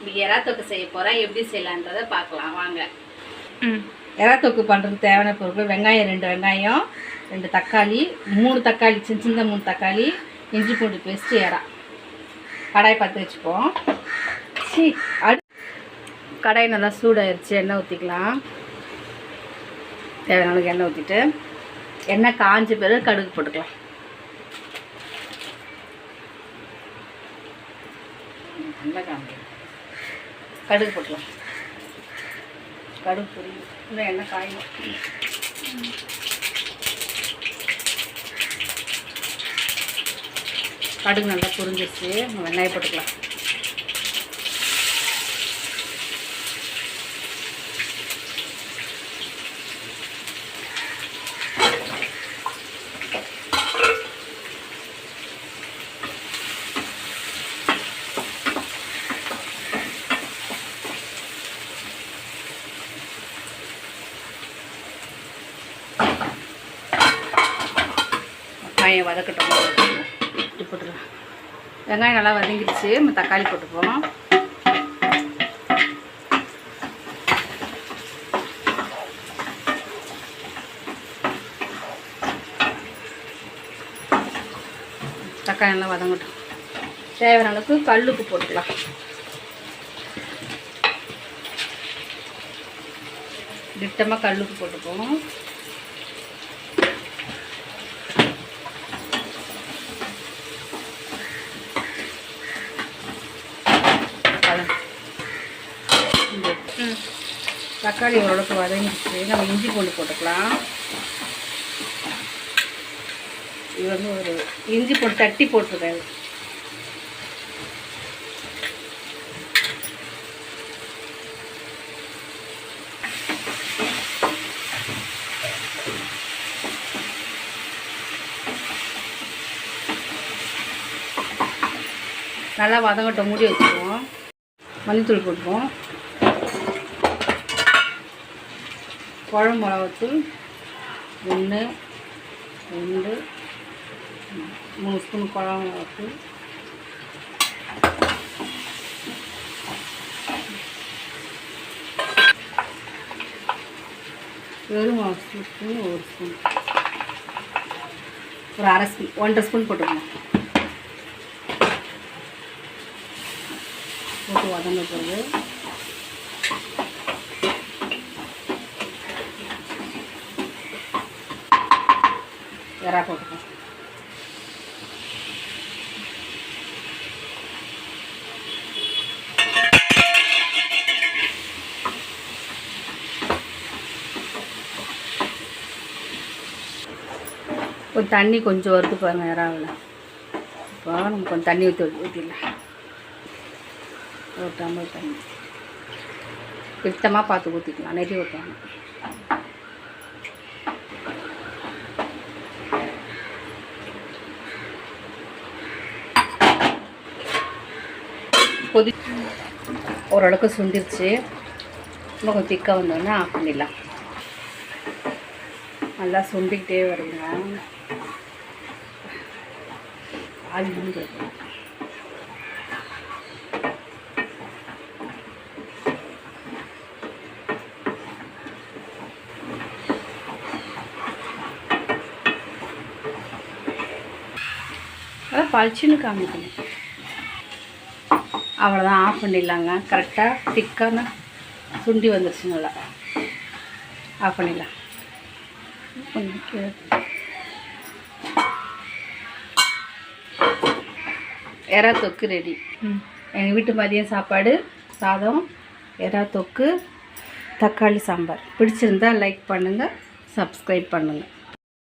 இன்றைக்கி எறா தொக்கு செய்ய போகிறேன். எப்படி செய்யலான்றதை பார்க்கலாம் வாங்க. எறா தொக்கு பண்ணுறதுக்கு தேவையான பொருட்கள்: வெங்காயம் 2 வெங்காயம், 2 தக்காளி, 3 தக்காளி, சின்ன சின்ன 3 தக்காளி, இஞ்சி பூண்டு பேஸ்ட்டு, எறா. கடாய் பற்ற வச்சுப்போம். கடாய் நல்லா சூடாயிருச்சு. எண்ணெய் ஊற்றிக்கலாம். தேவையான அளவுக்கு எண்ணெய் ஊற்றிட்டு எண்ணெய் காஞ்ச பிறகு கடுகு போட்டுக்கலாம். நல்லா காஞ்சி கடுகு போட்டுக்கலாம். கடுகு பொரியும். இன்னும் எண்ணெய் காயும். கடுகு நல்லா பொரிஞ்சிருச்சு. வெங்காயம் போட்டுக்கலாம். வெங்காயம் வதக்கட்டும். போட்டுருவேன். வெங்காயம் நல்லா வதங்கிடுச்சு. நம்ம தக்காளி போட்டுப்போம். தக்காளி நல்லா வதங்கட்டும். தேவையான அளவுக்கு கல்லுப்பு போட்டுக்கலாம். திட்டமாக கல்லுப்பு போட்டுப்போம். தக்காளி ஓரளவுக்கு வதங்கிடுச்சு. நம்ம இஞ்சி பூண்டு போட்டுக்கலாம். இது வந்து ஒரு இஞ்சி பூண்டு தட்டி போட்டுருக்கேன். நல்லா வதங்கட்டும். மூடி வச்சுக்குவோம். மல்லித்தூள் போட்டுப்போம். குழம்பு மிளகாத்தூள் 1 2 3 ஸ்பூன் குழம்பு மிளகாத்தூள், வெறும் ஸ்பூன் 1 ஸ்பூன், ஒரு அரை ஸ்பூன் 1.5 ஸ்பூன் போட்டுக்கணும். போட்டு வதங்க போகுது. எறா போட்டுக்கோம். ஒரு தண்ணி கொஞ்சம் வருது பாருங்கள் எறாவில். இப்போ நம்ம கொஞ்சம் தண்ணி ஊற்றிடலாம். ஒரு டம்ளர் தண்ணி திட்டமாக பார்த்து ஊற்றிக்கலாம். நிறைய ஊற்றுவாங்க. ஓரளவுக்கு சுண்டிருச்சு. இன்னும் கொஞ்சம் திக்காக வந்தோடனே ஆஃப் பண்ணிடலாம். நல்லா சுண்டிக்கிட்டே வருங்க. ஆவி முடிஞ்சு அதான் பளிச்சுன்னு காமிக்கணும். அவ்வளோதான். ஆஃப் பண்ணிடலாங்க. கரெக்டாக திக்கான சுண்டி வந்துருச்சு. நல்லா ஆஃப் பண்ணிடலாம். எறா தொக்கு ரெடி. எங்கள் வீட்டு மதியம் சாப்பாடு சாதம், எறா தொக்கு, தக்காளி சாம்பார். பிடிச்சிருந்தா லைக் பண்ணுங்கள், சப்ஸ்கிரைப் பண்ணுங்கள்.